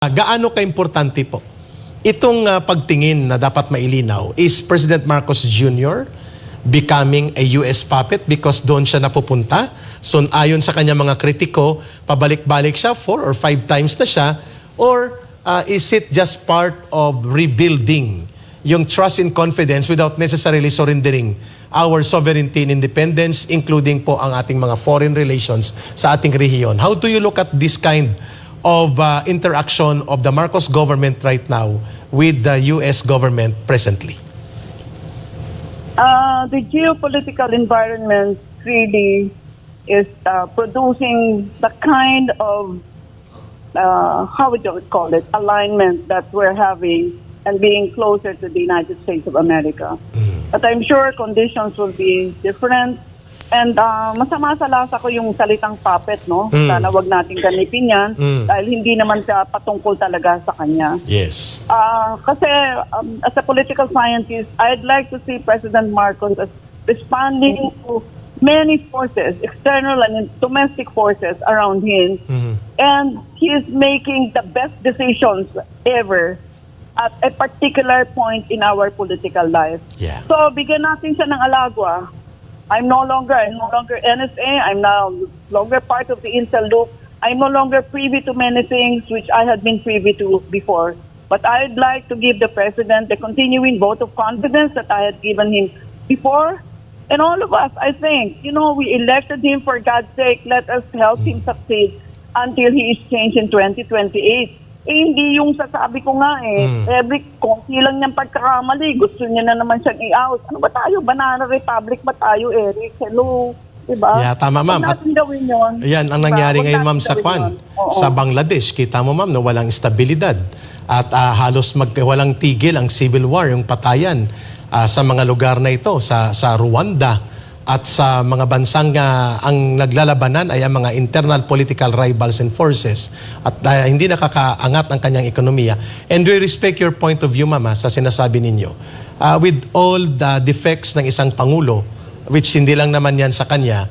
Gaano kaimportante po itong pagtingin na dapat mailinaw? Is President Marcos Jr. becoming a US puppet because doon siya napupunta? So ayon sa kanya mga kritiko, pabalik-balik siya 4 or 5 times na siya? Or is it just part of rebuilding yung trust and confidence without necessarily surrendering our sovereignty and independence, including po ang ating mga foreign relations sa ating rehiyon? How do you look at this kind of interaction of the Marcos government right now with the US government presently? The geopolitical environment really is producing the kind of, how would you call it, alignment that we're having and being closer to the United States of America. But I'm sure conditions will be different. And masama sa lasa ko yung salitang puppet, no? Sana wag nating ganipin yan dahil hindi naman siya patungkol talaga sa kanya. Yes. Kasi as a political scientist, I'd like to see President Marcos as responding to many forces, external and domestic forces around him. And he is making the best decisions ever at a particular point in our political life. Yeah. So bigyan natin siya ng alagwa. I'm no longer NSA. I'm no longer part of the Intel loop. I'm no longer privy to many things which I had been privy to before. But I'd like to give the President the continuing vote of confidence that I had given him before. And all of us, I think, we elected him for God's sake. Let us help him succeed until he is changed in 2028. Hindi yung sasabi ko nga every konti lang niyang pagkakamali, gusto niya na naman siyang i-out. Ano ba tayo? Banana Republic ba tayo, Eric? Hello? Diba? Yeah, tama ma'am. Huwag natin gawin yun. Yan ang nangyari ngayon ma'am sa sa Bangladesh. Kita mo ma'am na walang estabilidad at halos walang tigil ang civil war, yung patayan sa mga lugar na ito, sa Rwanda at sa mga bansang ang naglalabanan ay ang mga internal political rivals and forces at hindi nakakaangat ang kanyang ekonomiya. And we respect your point of view, mama, sa sinasabi ninyo. With all the defects ng isang pangulo, which hindi lang naman yan sa kanya,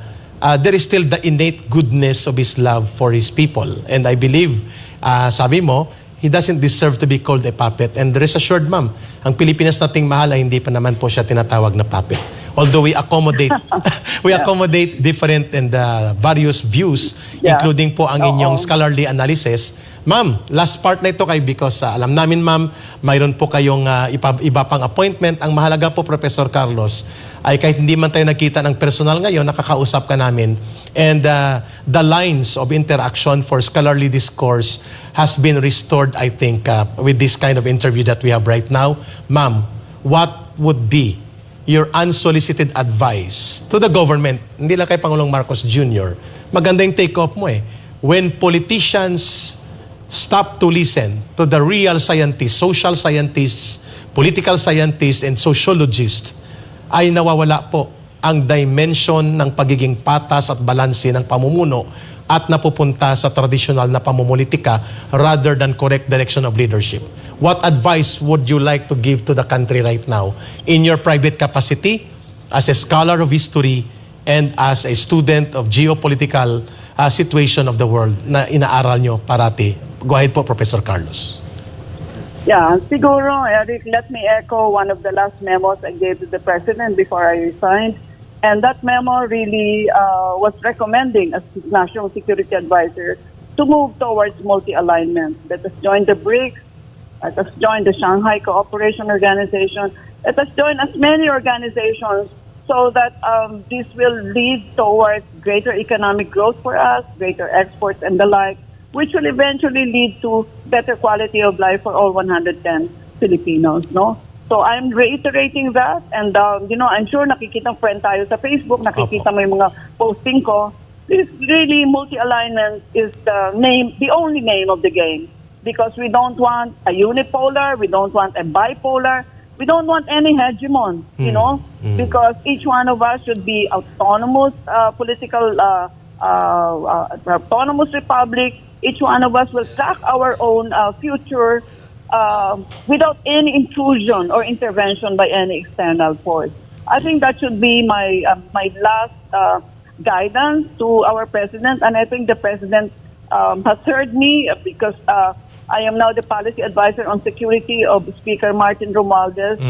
there is still the innate goodness of his love for his people. And I believe, sabi mo, he doesn't deserve to be called a puppet. And rest assured, ma'am, ang Pilipinas nating mahal ay hindi pa naman po siya tinatawag na puppet. Although we accommodate accommodate different and various views, including po ang inyong scholarly analysis. Ma'am, last part na ito kay because alam namin ma'am, mayroon po kayong iba pang appointment. Ang mahalaga po, Professor Carlos, ay kahit hindi man tayo nagkita ng personal ngayon, nakakausap ka namin. And the lines of interaction for scholarly discourse has been restored, I think, with this kind of interview that we have right now. Ma'am, what would be your unsolicited advice to the government, hindi lang kay Pangulong Marcos Jr., maganda yung take-off mo when politicians stop to listen to the real scientists, social scientists, political scientists, and sociologists, ay nawawala po ang dimension ng pagiging patas at balanse ng pamumuno at napupunta sa traditional na pamumulitika rather than correct direction of leadership. What advice would you like to give to the country right now in your private capacity as a scholar of history and as a student of geopolitical situation of the world na inaaral nyo parati? Go ahead po, Professor Carlos. Yeah, siguro, Eric, let me echo one of the last memos I gave to the President before I resigned. And that memo really was recommending as National Security Advisor to move towards multi-alignment. Let us join the BRICS, let us join the Shanghai Cooperation Organization, let us join as many organizations so that this will lead towards greater economic growth for us, greater exports and the like, which will eventually lead to better quality of life for all 110 Filipinos, no? So I'm reiterating that, and I'm sure nakikita friend tayo sa Facebook, nakikita mo yung mga posting ko. This really multi-alignment is the only name of the game, because we don't want a unipolar, we don't want a bipolar, we don't want any hegemon, because each one of us should be autonomous autonomous republic. Each one of us will track our own future without any intrusion or intervention by any external force. I think that should be my last guidance to our President, and I think the President has heard me because I am now the policy advisor on security of Speaker Martin Romualdez.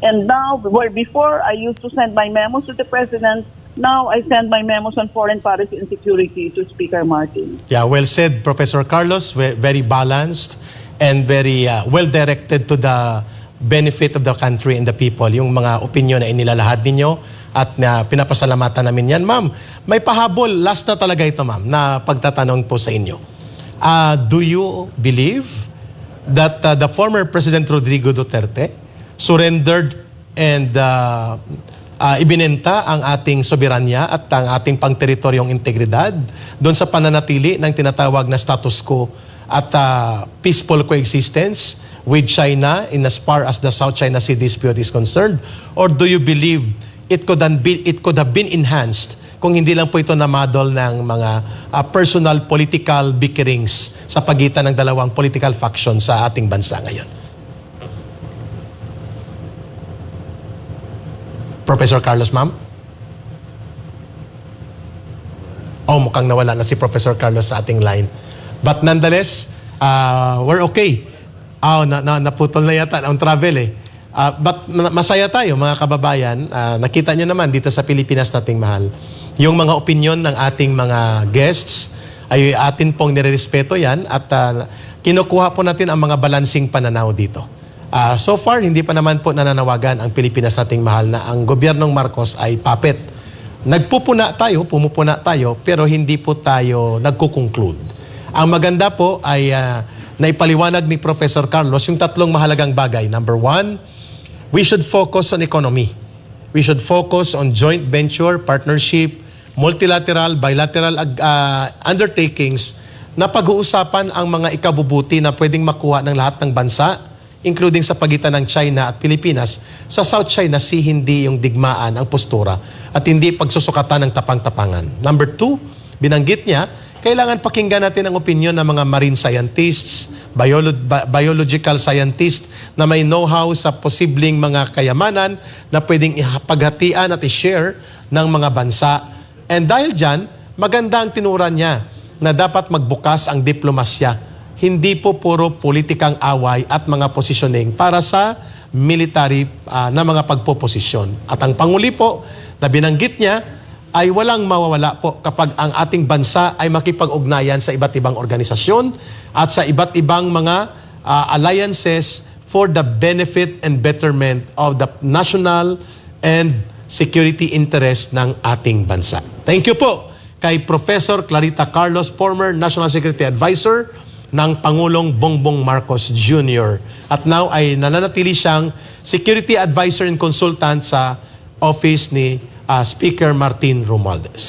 And now, where before I used to send my memos to the President, now I send my memos on foreign policy and security to Speaker Martin. Yeah, well said, Professor Carlos. Very balanced and very well-directed to the benefit of the country and the people. Yung mga opinion na inilalahad ninyo at na pinapasalamatan namin yan. Ma'am, may pahabol. Last na talaga ito, ma'am, na pagtatanong po sa inyo. Do you believe that the former President Rodrigo Duterte surrendered and ibinenta ang ating soberanya at ang ating pang-teritoryong integridad doon sa pananatili ng tinatawag na status quo at peaceful coexistence with China in as far as the South China Sea dispute is concerned? Or do you believe it could have been enhanced kung hindi lang po ito namadol ng mga personal political bickerings sa pagitan ng dalawang political factions sa ating bansa ngayon? Professor Carlos, ma'am? Oh, mukhang nawala na si Professor Carlos sa ating line. But nonetheless, we're okay. Naputol na yata ang travel eh. But masaya tayo mga kababayan. Nakita nyo naman dito sa Pilipinas nating mahal. Yung mga opinion ng ating mga guests ay atin pong nirerespeto yan at kinukuha po natin ang mga balansing pananaw dito. So far, hindi pa naman po nananawagan ang Pilipinas nating mahal na ang gobyernong Marcos ay puppet. Pumupuna tayo, pero hindi po tayo nagko-conclude. Ang maganda po ay naipaliwanag ni Professor Carlos yung tatlong mahalagang bagay. Number one, we should focus on economy. We should focus on joint venture, partnership, multilateral, bilateral undertakings na pag-uusapan ang mga ikabubuti na pwedeng makuha ng lahat ng bansa, including sa pagitan ng China at Pilipinas. Sa South China Sea, hindi yung digmaan ang postura at hindi pagsusukatan ng tapang-tapangan. Number two, binanggit niya, kailangan pakinggan natin ang opinion ng mga marine scientists, biological scientists na may know-how sa posibleng mga kayamanan na pwedeng ipaghatian at i-share ng mga bansa. And dahil dyan, maganda ang tinuran niya na dapat magbukas ang diplomasya. Hindi po puro politikang away at mga positioning para sa military na mga pagpoposisyon. At ang panguli po na binanggit niya ay walang mawawala po kapag ang ating bansa ay makipag-ugnayan sa iba't ibang organisasyon at sa iba't ibang mga alliances for the benefit and betterment of the national and security interest ng ating bansa. Thank you po kay Professor Clarita Carlos, former National Security Advisor ng Pangulong Bongbong Marcos Jr. At now ay nananatili siyang Security Advisor and Consultant sa office ni Speaker Martin Romualdez.